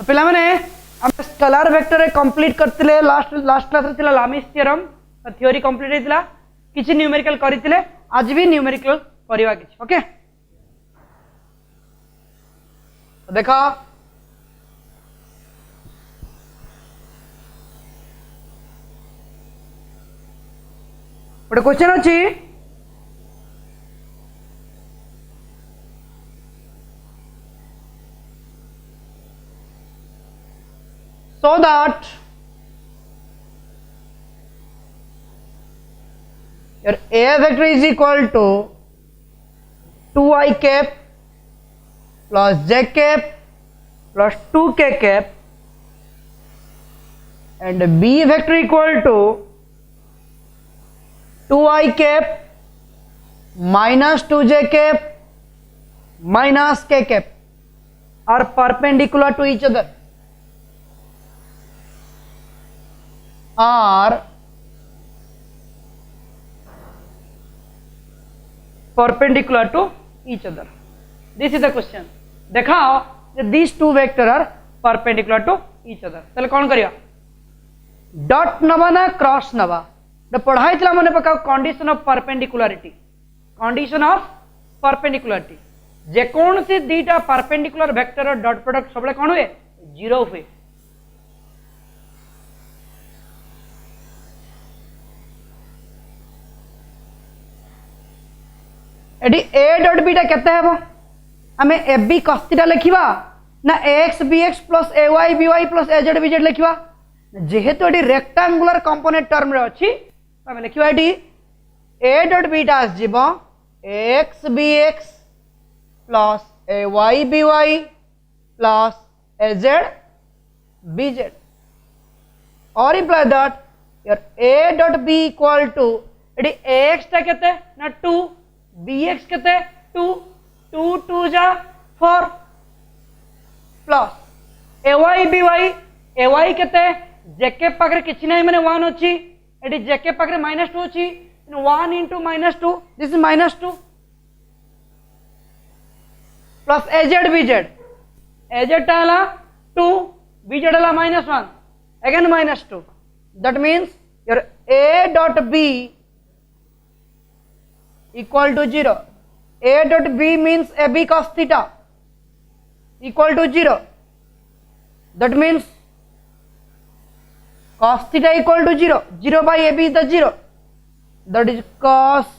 पिला माने हम स्केलर वेक्टर कंप्लीट करथिले लास्ट क्लास रे थिला लामिस थ्योरम थ्योरी कंप्लीट हेतिला किछि न्यूमेरिकल करिथिले आज भी न्यूमेरिकल करबा किछि ओके देखो गोटे क्वेश्चन अच्छी so that your A vector is equal to 2i cap plus j cap plus 2k cap and B vector equal to 2i cap minus 2j cap minus k cap are perpendicular to each other are perpendicular to each other. This is the question. देखाओ that these two vectors are perpendicular to each other. चलो कौन करिया dot नवा ना cross नवा the पढ़ाई चला मने पकाओ condition of perpendicularity condition of perpendicularity जे कौन से दीटा परपेंडिकुलर वेक्टर और डॉट प्रोडक्ट सबले कौन हुए जीरो हुए एडी ए डॉट बीटा केते हेबो हमें ए बी cos थीटा लिखिबा ना ax bx plus ay by plus az bz लिखिबा जेहेतु एडी रेक्टेंगुलर कंपोनेंट टर्म रे अछि हमें लिखिबा एडी a डॉट बीटा आस जीवो ax bx plus ay by plus az bz और imply that your a dot b equal to एडी ax ता केते ना 2 bx केते 2 2 2 जा 4 प्लस ay by केते जेके पाखरे किछि नै माने 1 अछि एडी जेके पाखरे -2 अछि 1 into -2 this is -2 plus az टा हला 2 bz हला -1 again -2 that means your a dot b equal to 0 a dot b means ab cos theta equal to 0 that means cos theta equal to 0 0 by ab is the 0 that is cos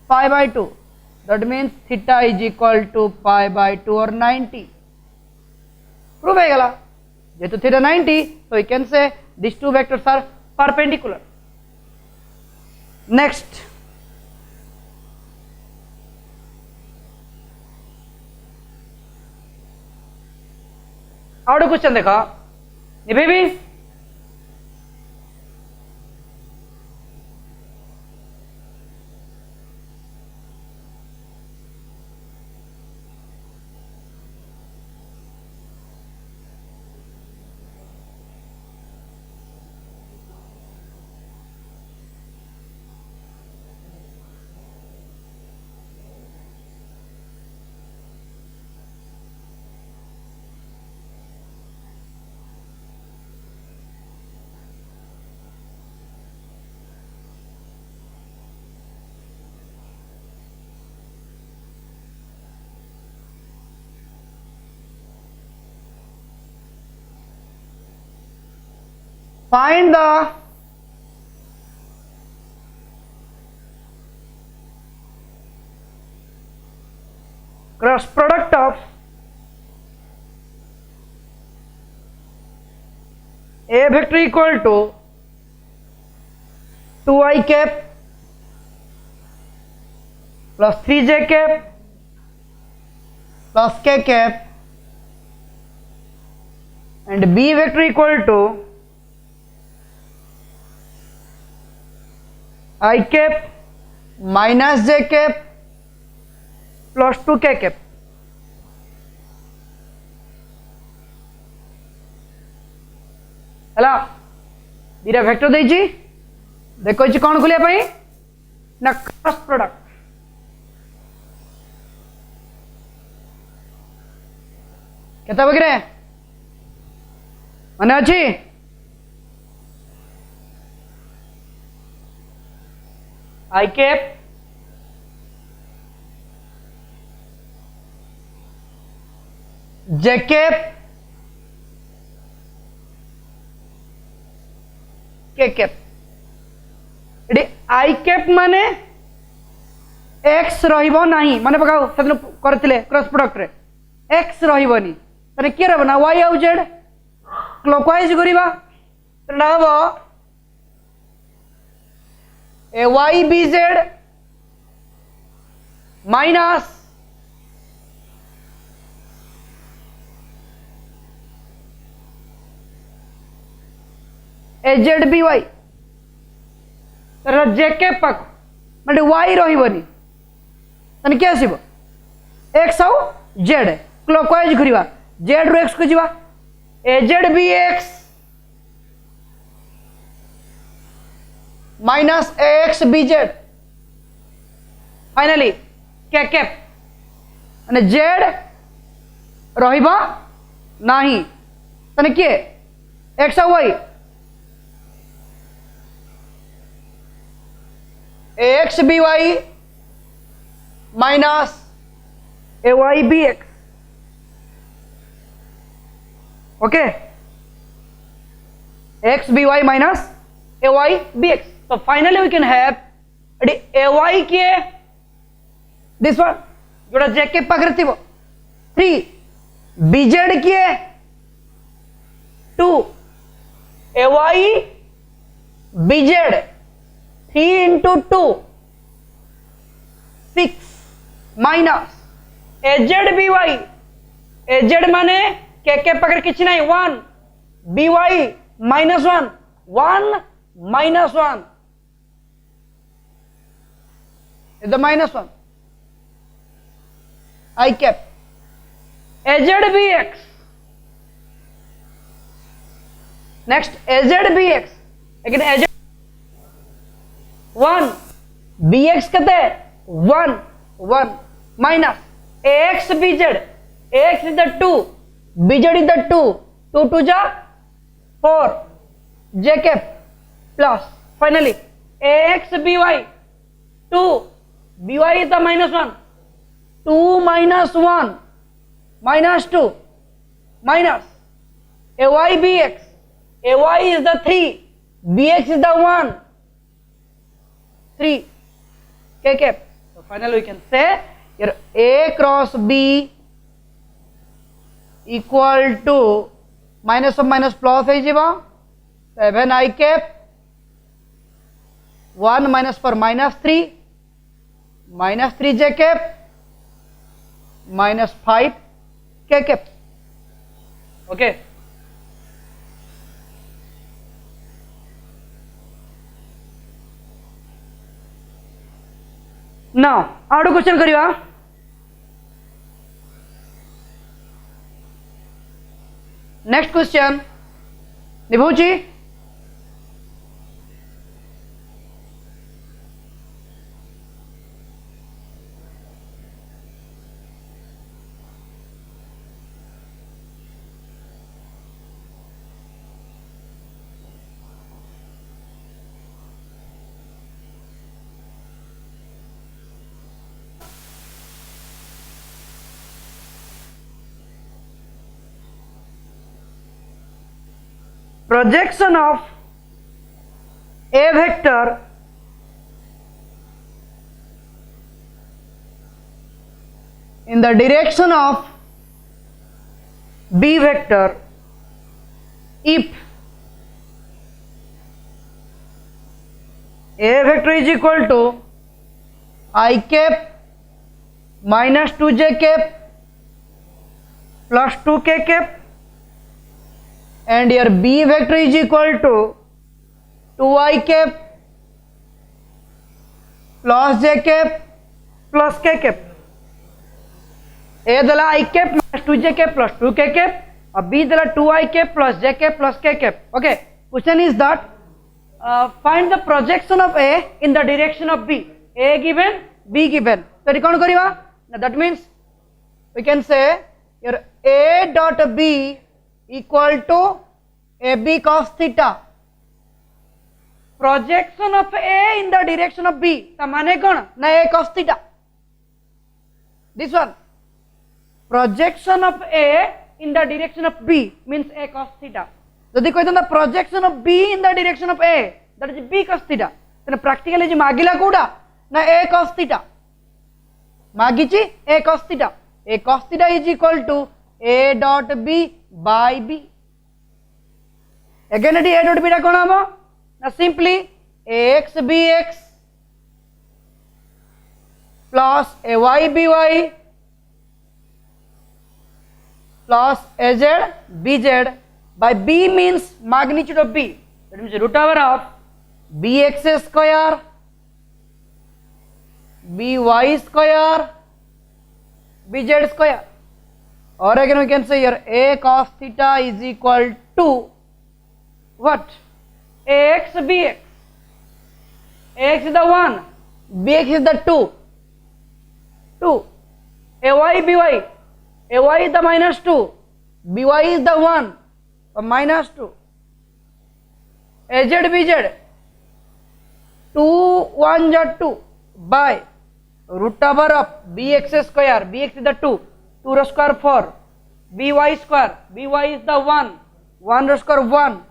pi by 2 that means theta is equal to pi by 2 or 90 prove hai gala jehetu theta 90 so we can say these two vectors are perpendicular next आउट question देखा निभे भी find the cross product of a vector equal to 2i cap plus 3j cap plus k cap and b vector equal to I cap minus j cap plus 2k cap हला दीटा vector देछि देखो छि कोन खुलिया पई ना cross product केता बगरे मन अच्छी आई कैप जे कैप के कैप एडी आई कैप माने एक्स रहिबो नाही माने पकाओ सदन करथिले क्रॉस प्रोडक्ट रे एक्स रहिबोनी तने के रहबो ना वाई आउ जेड क्लॉकवाइज करिबा तने हबो A Y B Z minus A Z B Y तर जे के पाक म्हणजे वाई रहिबोनी तने के आसीबो एक्स आउ जेड क्लॉकवाइज करिबा जेड रो एक्स को जिबा A Z B X minus A X B Z finally K cap माने जेड रहिबा नाही तने के एक्स आउ Y X B Y minus A Y B X okay X B Y minus A Y B x so finally we can have a y किए this one जोड़ा जे के पाखरे थिबो 3 bz किए 2 a y bz 3 into 2 6 minus a z b y a z माने के पाखरे किछि नाही 1 b y minus 1 1 minus 1 is the minus 1 I cap AZBX next AZBX again AZ 1 BX कहते हैं 1 1 minus AX BZ AX is the 2 BZ is the 2 2 2 जा 4 J cap plus finally AX BY 2 by is the minus 1 2 minus 1 minus 2 minus ay bx ay is the 3 bx is the 1 3 k cap so finally we can say here a cross b equal to minus of minus plus है जीवा 7 I cap 1 minus for minus 3 minus 3 j cap minus 5 k cap okay now आडो question करिवा next question निभूची projection of a vector in the direction of b vector if a vector is equal to I cap minus 2j cap plus 2k cap and your b vector is equal to 2I cap plus j cap plus k cap a दला I cap minus 2j cap plus 2k cap और b दला 2I cap plus j cap plus k cap okay question is that find the projection of a in the direction of b a given b given so कौन करिवा that means we can say your a dot b equal to AB cos theta projection of A in the direction of B ता माने कौन ना A cos theta this one projection of A in the direction of B means A cos theta जदि कोई तो projection of B in the direction of A that is B cos theta then practically जी मागिला कोड़ा ना A cos theta मागिची A cos theta A cos theta is equal to A dot B by B again it A dot B टा कौन आमो ना simply AX BX plus AY BY plus AZ BZ by B means magnitude of B that means root over of BX square BY square BZ square or again we can say here A cos theta is equal to what AX BX AX is the 1 BX is the 2 AY BY AY is the minus 2 BY is the 1 minus 2 AZ BZ 2 1 is 2 by root over of BX square BX is the 2 2 square 4 BY square BY is the 1 square 1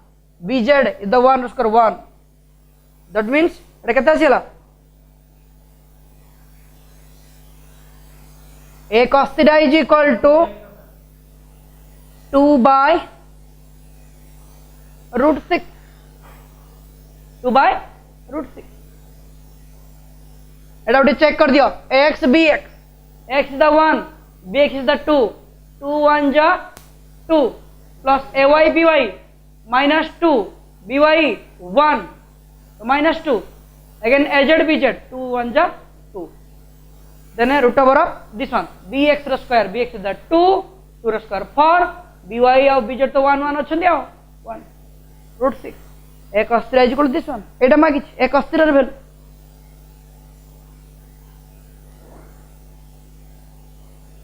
BZ is the 1 square 1 that means এটা কেতে আসিলা A cos theta is equal to 2 by root 6 2 by root 6 এটা ওটা check কর দিও AX BX X is the 1 BX is the 2 2 1 ja 2 plus AY BY minus 2 BY 1 minus 2 again AZ BZ 2 1 ja 2 then root over of this one BX square BX is the 2 2 square 4 BY of BZ तो 1 1 अच्छे दिया 1 root 6 A cos theta is equal to this one এটা মাগিছ A cos theta এর value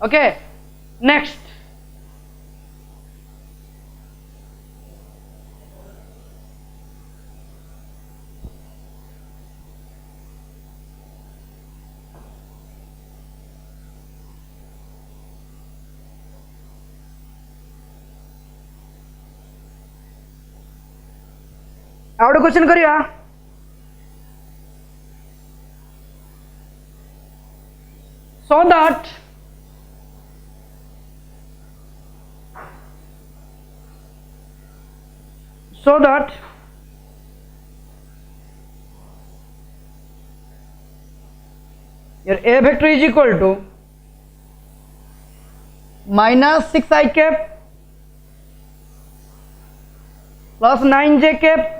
okay next ଆଉ ଗୋଟେ question करिया so that your A vector is equal to minus 6 I cap plus 9 j cap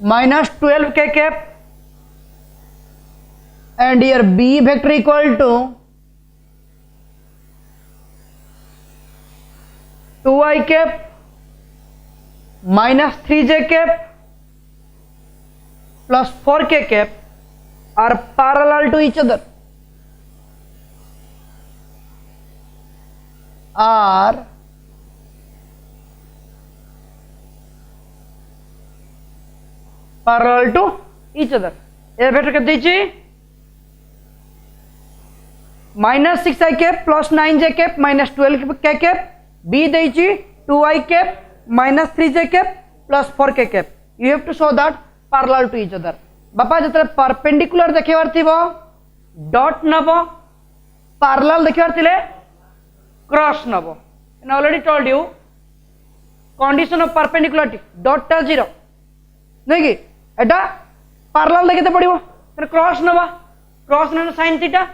minus 12 k cap and here B vector equal to 2 I cap minus 3 j cap plus 4 k cap are parallel to each other are parallel to each other A vector के दीजिए minus 6 I cap plus 9 j cap minus 12 k cap B दीजिए 2 I cap minus 3 j cap plus 4 k cap you have to show that parallel to each other बापा जितने perpendicular देखेवार थी वो dot नबो parallel देखेवार थिले cross Nebo and I already told you condition of perpendicularity dot टा 0 नहीं कि এটা parallel देखते पड़िबो फिर cross नबा cross ने sin theta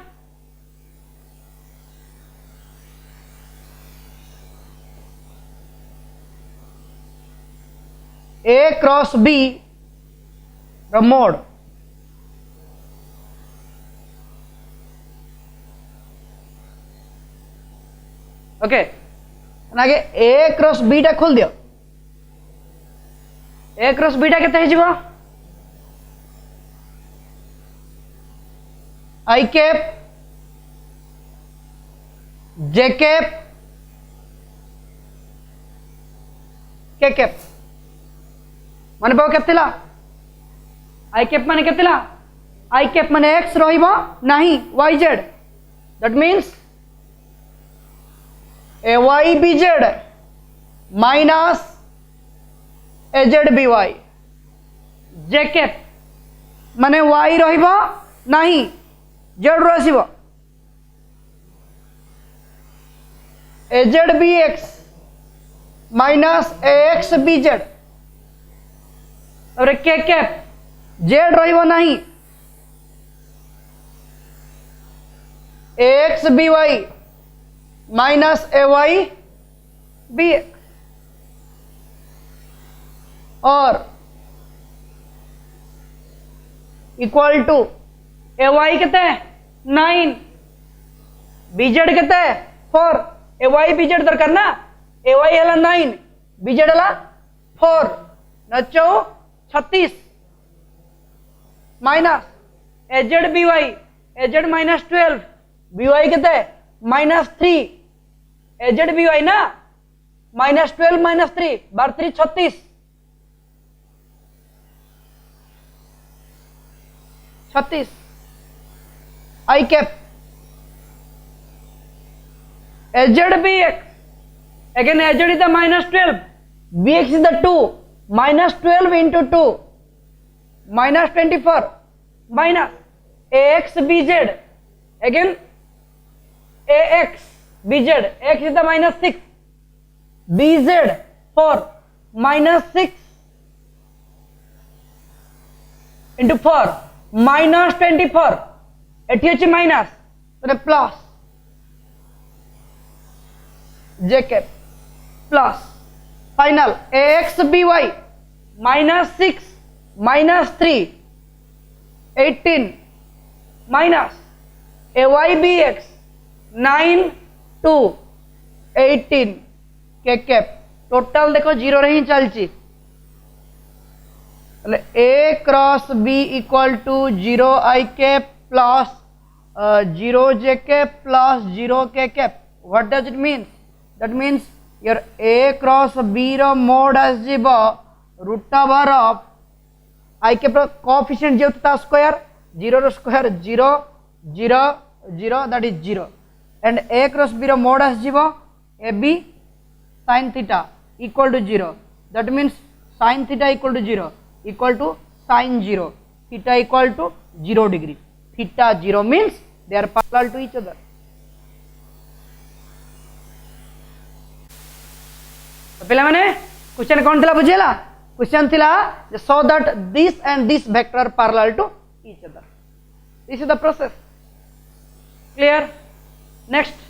A cross B the mode okay आगे A cross B टा खोल दियो A cross B टा केते हिजिबो I cap J cap के कैप माने पाओ केतिला आई कैप माने केतिला आई कैप माने एक्स रहिबो नाही Y Z that means A Y B Z minus A Z B Y J cap माने वाई रहिबो नाही जेड रहिबो A Z B X minus A X B Z और के कैप जेड रहिबो नाही A X B Y minus A Y B X और equal to A Y कितने 9 BZ कितने 4 ए वाई बीजेड दरकार ना ए वाई है 9 बीजेड है 4 नचो 36 minus A Z B Y A Z minus 12 B Y कितने -3 एजेड बी वाई ना -12 -3 बार 3 36 36 I cap A Z B X again A Z is the -12 B X is the 2 -12 into 2 -24 minus ax bz again ax bz x is the -6 bz 4 -6 into 4 -24 eighty अच्छी minus तो plus J cap plus final ax by -6 -3 18 minus ay bx 9 2 18 के cap total देखो zero रही चलची A cross B equal to 0 I cap plus 0 J cap plus 0 K cap what does it means that means your A cross B रो mod आसीब root over of I cap coefficient जो ता square 0 रो square 0 0 0 that is 0 and A cross B रो mod आसीब A B sin theta equal to 0 that means sin theta equal to 0 equal to sin 0 theta equal to 0 degree theta 0 means they are parallel to each other तो पिला माने question कौन थिला बुझेला question थिला so that this and this vector are parallel to each other this is the process clear next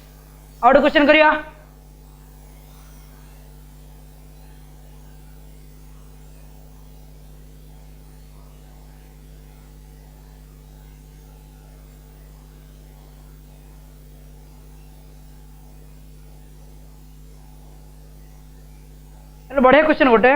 और question करिया बढ़िया क्वेश्चन गोटे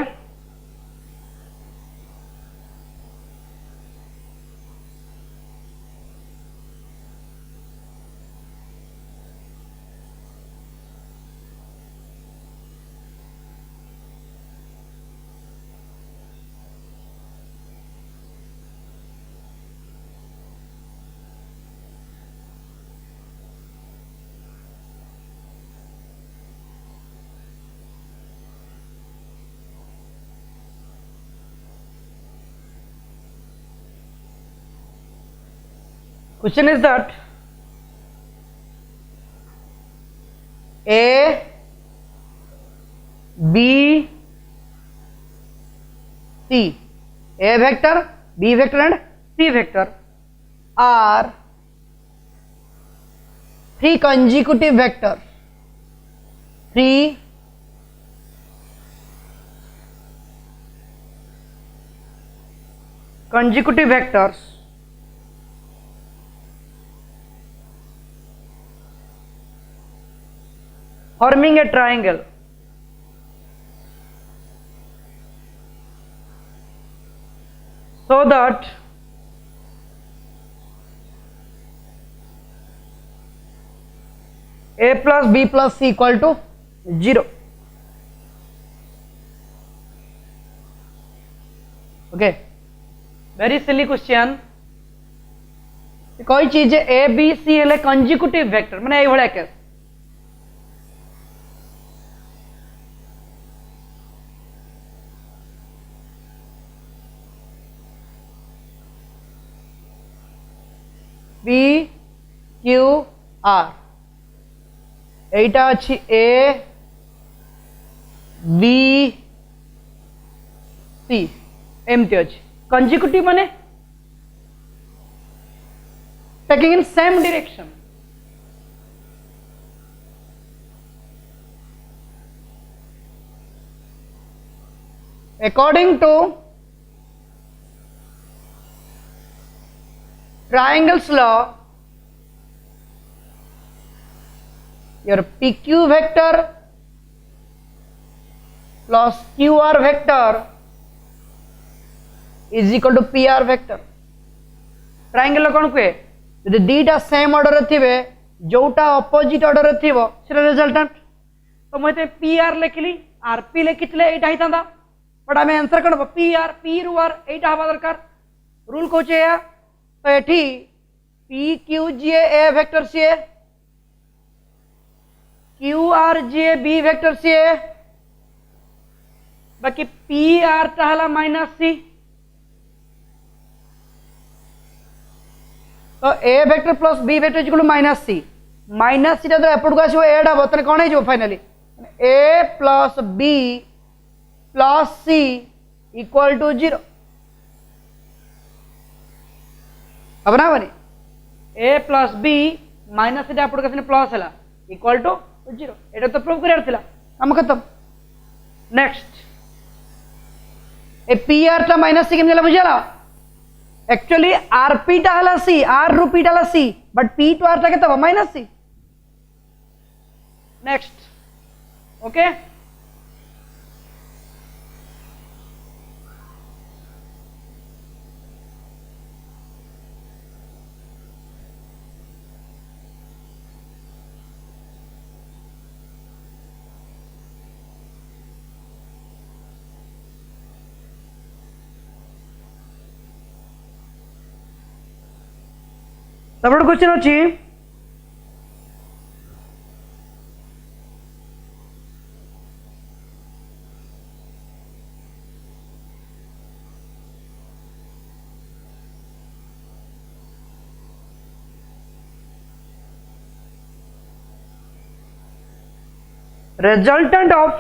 Question is that A, B, C, A vector, B vector and C vector are three consecutive vectors. Three consecutive vectors forming a triangle so that A plus B plus C equal to 0. Okay very silly question कोई चीज A B C हेले consecutive vector माने एई भलिया case B Q R एटा अच्छी A B C एमती अच्छी consecutive माने taking in same direction according to triangles law your PQ vector plus QR vector is equal to PR vector triangle कौन कहे यदि दीटा same order थे जोटा अपोजिट ऑर्डर थी रिजल्टेंट तो मुझे पी आर लिखली आर पी लिखी यहाँ होता बट आम आंसर कौन पी आर पी रु आर यहाँ हवा दरकार रूल कौन तो ये पी क्यू जी ए वेक्टर सी ए क्यू आर जी ए बी वेक्टर सी ए बाकी पी आर टा माइनस सी तो A vector plus B vector equal to minus C तो एपट को आसो एड हम तेज कौन हो finally A plus B plus C equal to 0 हम ना बनी A plus B minus C एपट को प्लस है इक्वल टू 0 एटा तो प्रूव कर हम खत्म नेक्स्ट ए पी आर टा माइनस सी के बुझेगा एक्चुअली आर पी टा हला सी आर रु पी टा सी बट पी टू आर टा के माइनस सी नेक्स्ट ओके तब क्वेश्चन अच्छी resultant of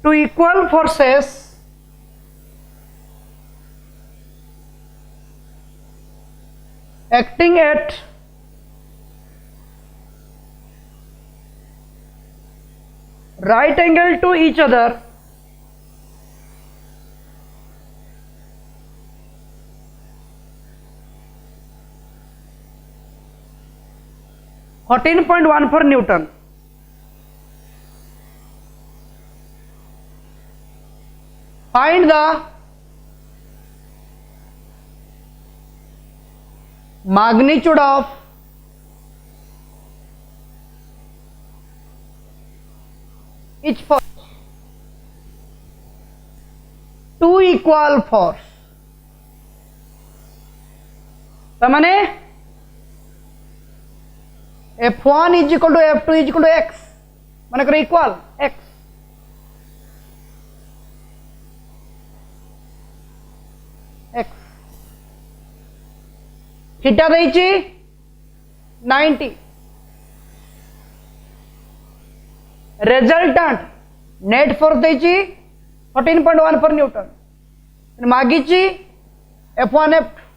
two equal forces acting at right angle to each other (14.14 Newton). Find the magnitude of each force. Two equal force. तो माने F1 is equal to F2 is equal to X माने करो equal X X theta देइची 90 resultant net force देइची 14.14 newton मागिची F1 F2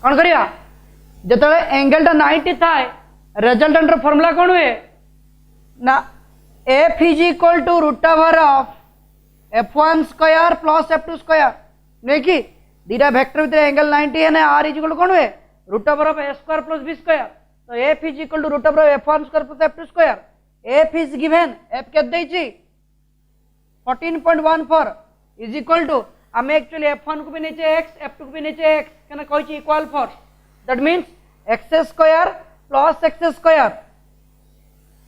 कौन करिया जिते एंगल टा 90 थाए रिजल्टेंट फॉर्मूला कौन हुए ना F is equal to root over of F1 square plus F2 square नहीं कि दीटा वेक्टर भीतर एंगल 90 है ना R इज इक्वल टू कौन हुए root over of A square plus B square तो F is equal to root over of F1 square plus F2 square F is given F के देइची 14.14 इज इक्वल टू हमें actually F1 को भी नीचे X F2 को भी नीचे X कहना कोई equal force that means x square plus x square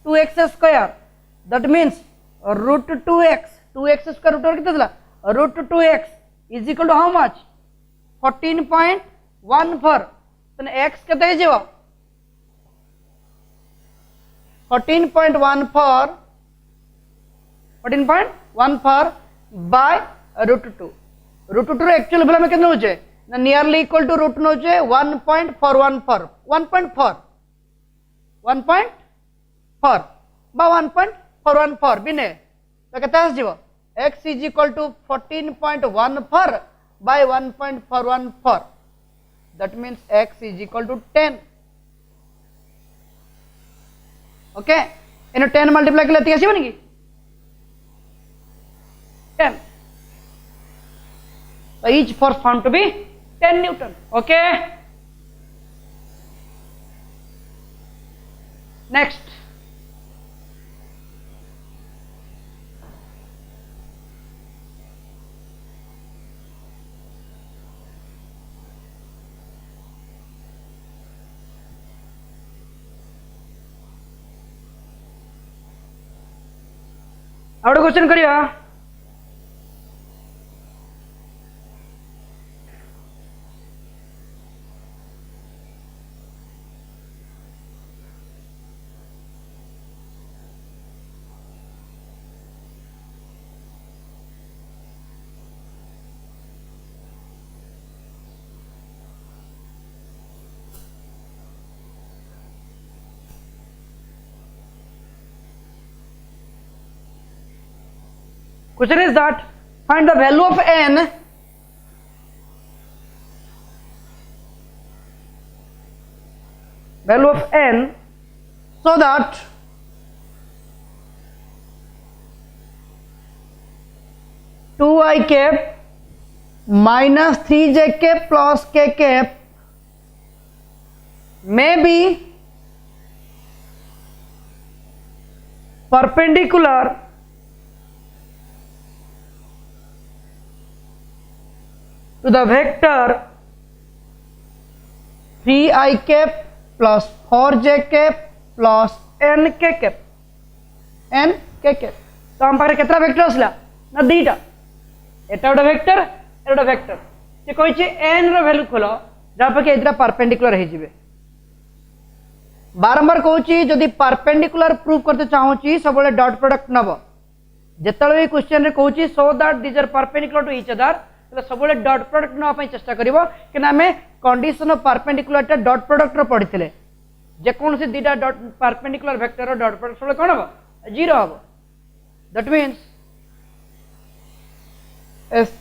2x square, that means root 2x square root कितना दिला root 2x is equal to how much 14.14 तो x कितना है जीवा 14.14 by root 2 एक्चुअल भला में कितना हो जाए ना नियरली इक्वल टू रूट नो जे 1.414 1.4 बा 1.414 बिने तो कितना आसीबो x is equal to 14.14 by 1.414 that means x is equal to 10 okay in 10 multiply के लिए आसीबो नि 10 so each force found to be 10 Newton. Okay. Next. आउट क्वेश्चन करिया question is that find the value of n so that two I cap minus 3j cap plus k cap may be perpendicular to the vector 3i cap plus 4j cap plus n k cap तो हम पारे केतरा vector असला ना दीटा एटा गोटे vector एटा गोटे vector से कहि छि n रो वैल्यू खोलो जा पे के इतरा परपेंडिकुलर हे जिवे बारंबार कहूची जदि परपेंडिकुलर प्रूव करते चाहूची सब बळे डॉट प्रोडक्ट नबो जेतले भी क्वेश्चन रे कहूची so that these are perpendicular to each other सब डॉट प्रोडक्ट ना चेष्टा करिवो कि आम condition of perpendicular dot product रो पढ़ी जेकोसी दीटा dot perpendicular vector dot product सब कौन हम 0 हम that means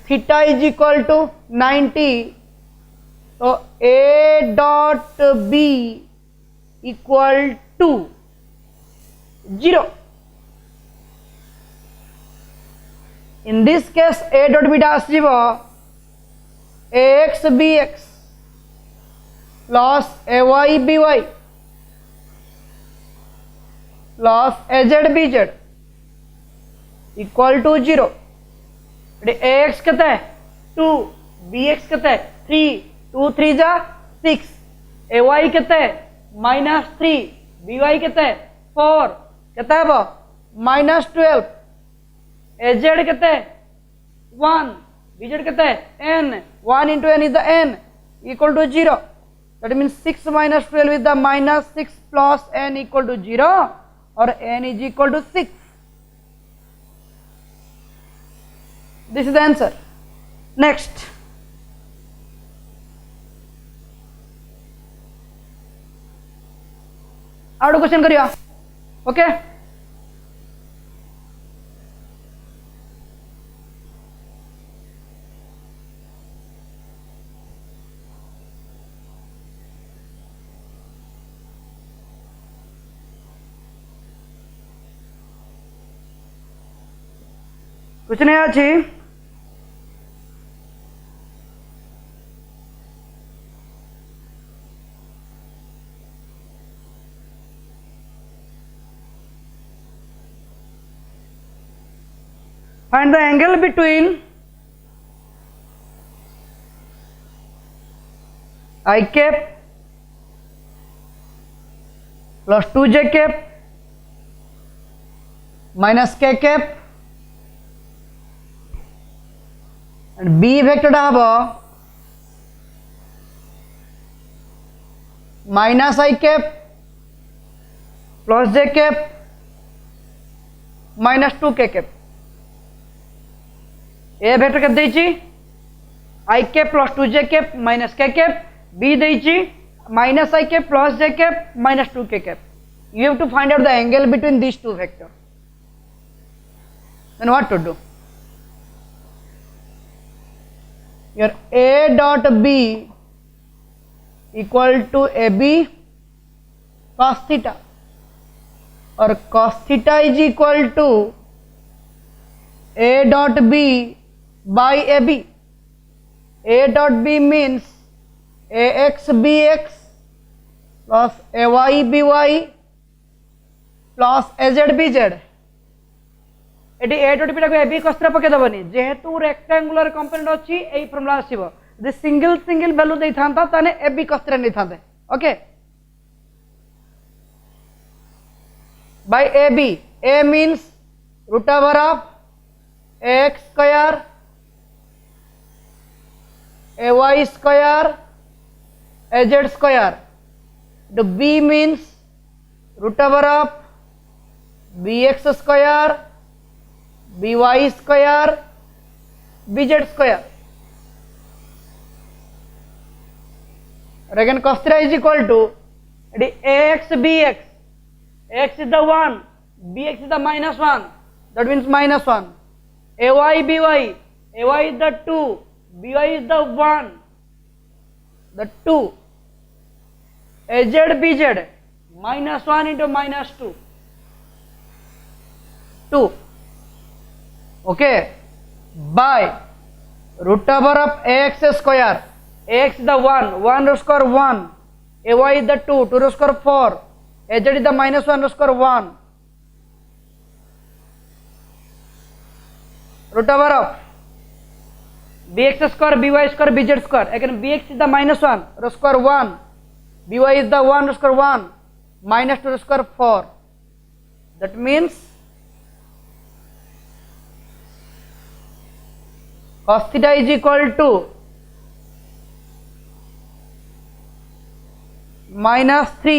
theta is equal to 90 तो a dot b equal to 0 in this case a dot beta आसीबो ax bx plus ay by plus az bz equal to 0 ax कितना है 2 bx कितना है 3 2 3 जा 6 ay कितना है -3 by कितना है 4 कितना है वो -12 Az कितना है 1 bz कितना है n 1 into n is the n equal to 0 that means 6 minus 12 is the -6 plus n equal to 0 or n is equal to 6 this is the answer next आउट क्वेश्चन करिया ओके कुछ नहीं अच्छी find the angle between I cap plus 2j cap minus k cap and b vector हम minus i cap plus j cap minus 2k cap A vector के देछि i cap plus 2j cap minus k cap b देछि minus i cap plus j cap minus 2k cap you have to find out the angle between these two vectors. Then what to do? Your a dot b equal to ab cos theta or cos theta is equal to a dot b by ab. A dot b means ax bx plus ay by plus A Z B Z एटी A dot B A B कस्तर पकेदबनी जेहेतु rectangular component अच्छी यही formula आसीबो यदि single single value दे थांता ताने ए बी कस्तर नै थांते okay by A B A means root over of X square A Y square A Z square the B means root over of bx square by square bz square और again cos theta is equal to ax bx x is the 1 bx is the minus 1 that means minus 1 ay by ay is the 2 by is the 1 the 2 az bz minus 1 into minus 2 2 okay by root over of ax square ax is the 1 root square 1 ay is the 2 root square 4 az is the minus 1 root square 1 root over of bx square by square bz square again bx is the minus 1 root square 1 by is the 1 root square 1 minus 2 root square 4 that means cos theta is equal to minus 3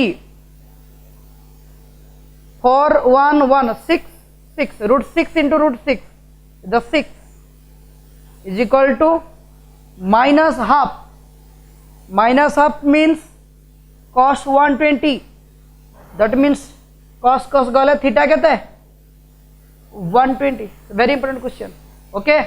4 1 1 6 6 root 6 into root 6 the 6 is equal to minus half means cos 120 that means cos गले theta कहते हैं 120 very important question okay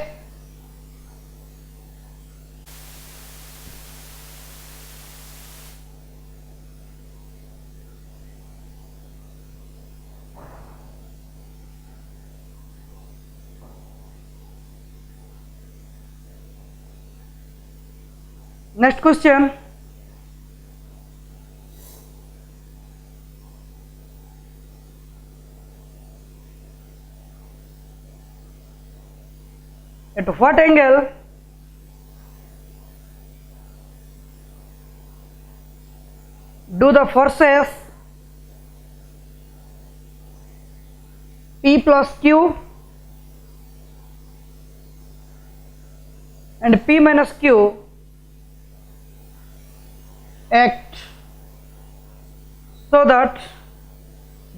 next question at what angle do the forces P plus Q and P minus Q act so that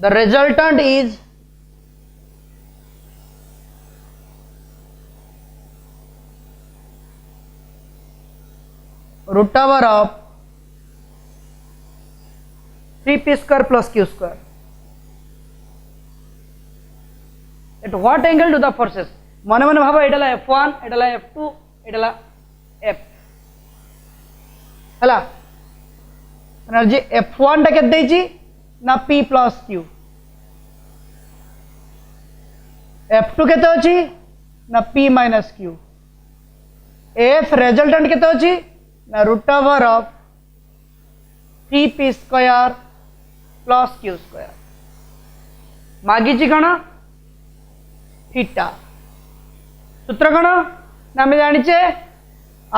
the resultant is root over of 3p square plus q square. At what angle do the forces? मन मन भाव एटा f1 एटा f2 एटा f हला energy f1 टा केते दैछि ना p plus q f2 केते अछि ना p minus q f resultant केते अछि ना root over of 3p square plus q square मागिछि कण थीटा सूत्र कण ना आम जानिचे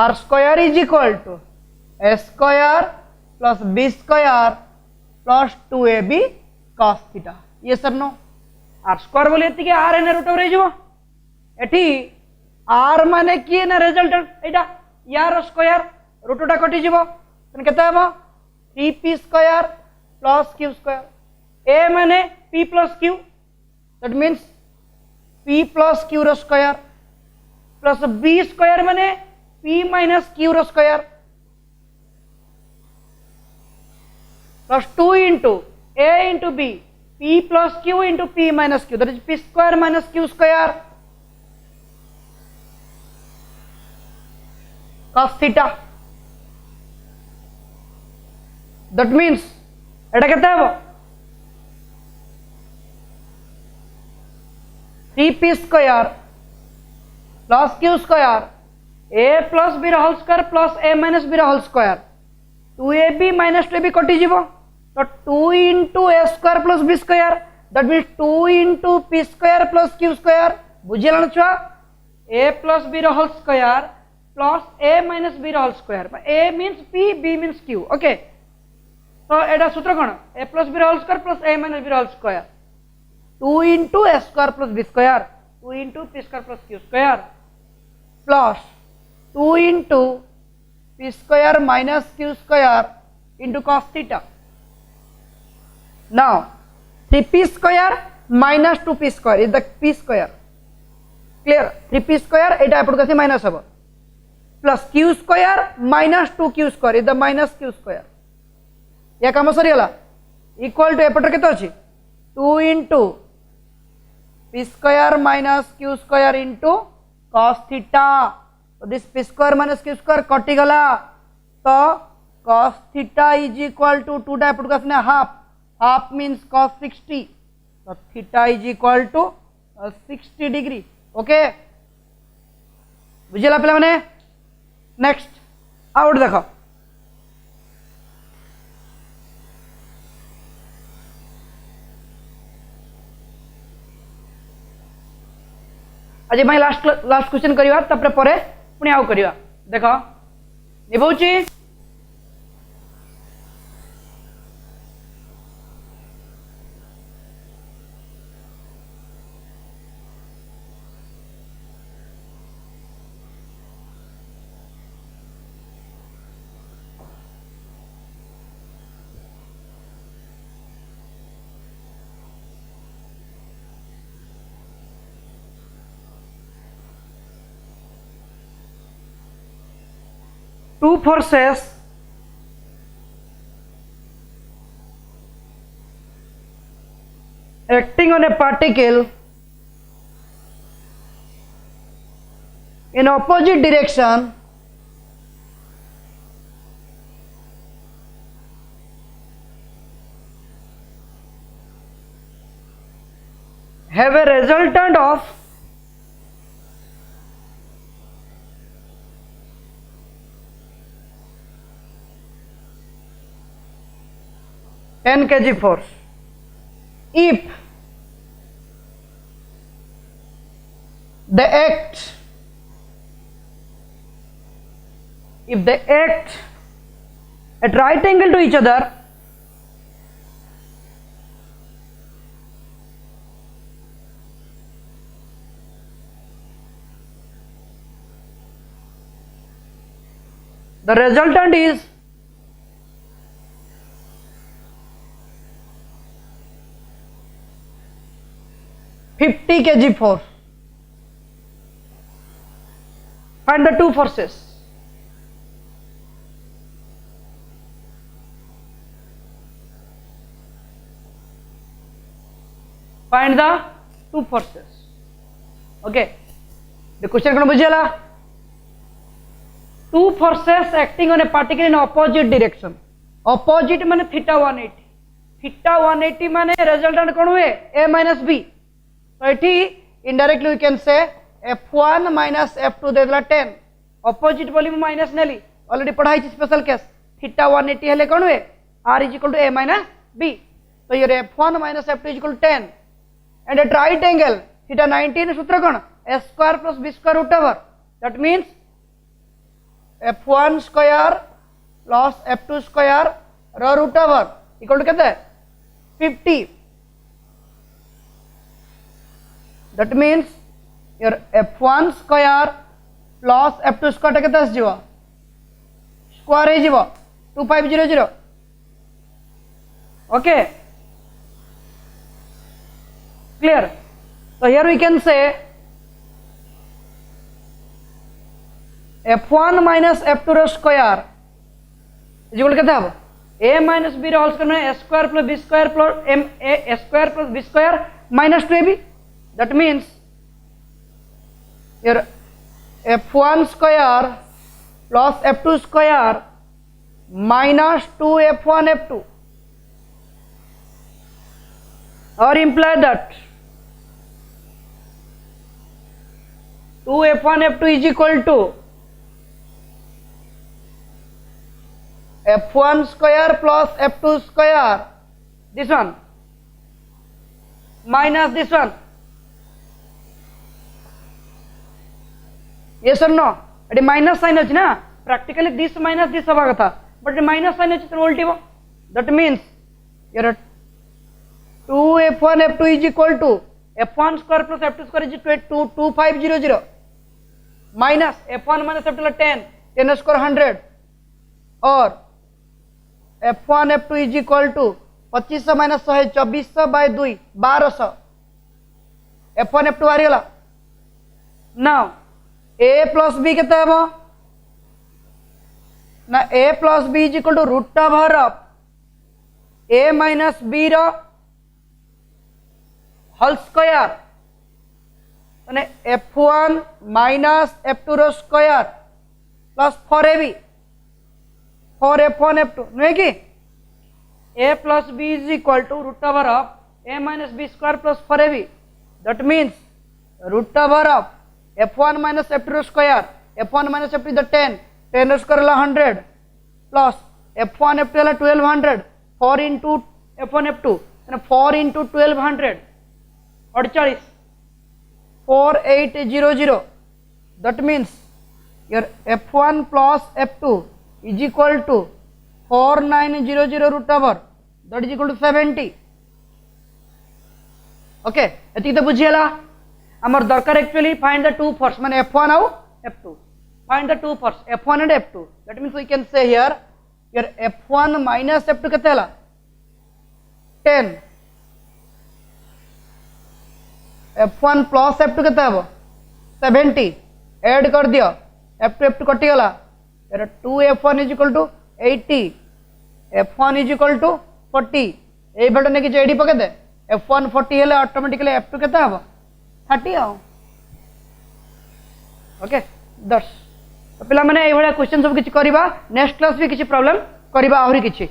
r square is equal to a square plus b square plus 2ab cos theta ये सर नो आर स्क्वायर बोले एति के आर एन रूट ओवर हो एठी आर माने किए ना रिजल्टेंट एटा यार स्क्वायर रूटटा कटि जीवो तने केते हबो 3p square plus q square a माने p प्लस q दैट मींस p प्लस q रो स्क्वायर प्लस b स्क्वायर माने p माइनस q रो square plus 2 into a into b p plus q into p minus q that is p square minus q square cos theta that means eta kete habo 3p square plus q square a plus b whole square plus a minus b whole square 2ab minus 2ab कटि जीवो तो 2 into a square plus b square that means 2 into p square plus q square बुझिलान छुआ a plus b whole square plus a minus b whole square a means p b means q okay तो एटा सूत्र कोन a plus b whole square plus a minus b whole square 2 into a square plus b square 2 into p square plus q square plus 2 into p square minus q square into cos theta. Now 3p square minus 2p square is the p square. Clear? 3p square एटा एपट कसी minus हबो plus q square minus 2q square is the minus q square. या काम सरी गला equal to एपट केते अछि 2 into p square minus q square into cos theta. So this p square minus q square कटि गला तो cos theta is equal to 2 टा एपट कसने half means cos 60 so theta is equal to 60 degree okay बुझिला पिला माने next out देखो आज मैं लास्ट क्वेश्चन करिवा तपरे परे पुनी आउ करिवा देखो निबौची two forces acting on a particle in opposite direction have a resultant of n kg force if they act at right angle to each other the resultant is kg force. Find the two forces. Find the two forces. Okay. The question कौन बुझेला? Two forces acting on a particle in opposite direction. Opposite माने theta 180. Theta 180 माने resultant कौन हुए? A minus B. So indirectly we can say f1 minus f2 देला 10 opposite बोली minus नेली already पढ़ाई special case theta 180 हेले कोन हुए r is equal to a minus b so your f1 minus f2 is equal to 10 and at right angle theta 19 सूत्र कोन a square plus b square root over that means f1 square plus f2 square row root over equal to केते 50 that means your f1 square plus f2 square केते आस जीवो square हे जीवो 2500 okay clear so here we can say f1 minus f2 रो square is equal केते हबो a minus b रो होल स्क्वायर में a square plus b square plus m a square plus b square minus 2ab that means your f1 square plus f2 square minus 2f1 f2 or imply that 2f1 f2 is equal to f1 square plus f2 square this one minus this one yes or no it minus sign अछि ना practically this minus this हवा कथा but minus sign अछि तो उल्टीबो that means your 2f1 f2 is equal to f1 square plus f2 square is 2500 minus f1 minus f2 10 square 100 और f1 f2 is equal to 2500 minus 100 2400 by 2 1200 f1 f2 बाहरी गला now a plus b केते हबो ना a plus b is equal to root over of a minus b रो whole square माने f1 minus f2 रो square plus 4ab 4f1 f2 नहीं कि a plus b is equal to root over of a minus b square plus 4ab that means root over of f1 minus f2 square f1 minus f2 is the 10 square la 100 plus f1 f2 la 1200 4 into f1 f2 and 4 into 1200 48 4800 that means your f1 plus f2 is equal to 4900 root over that is equal to 70 okay एति तो बुझियला हमर दरकार actually find the two force माने f1 और f2 find the two force f1 and f2 that means we can say here your f1 minus f2 केते हला 10 f1 plus f2 केते हबो 70 ऐड कर दियो f2 f2 कटि गला 2f1 is equal to 80 f1 is equal to 40 ए बेटा ने कि जेडी पके दे f1 40 हेले ऑटोमेटिकली f2 केते हबो 30 आओ ओके दस तो पिला माने ए भला क्वेश्चन सब किछि करबा नेक्स्ट क्लास भी किछि प्रॉब्लम करबा आहुरी किछि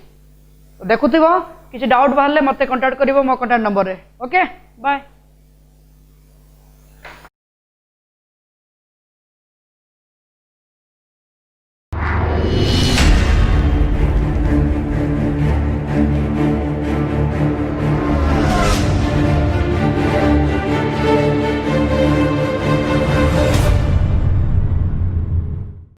देखुथिबो किछि डाउट बाहरले मते कांटेक्ट करिवो मो कांटेक्ट नंबर रे ओके बाय।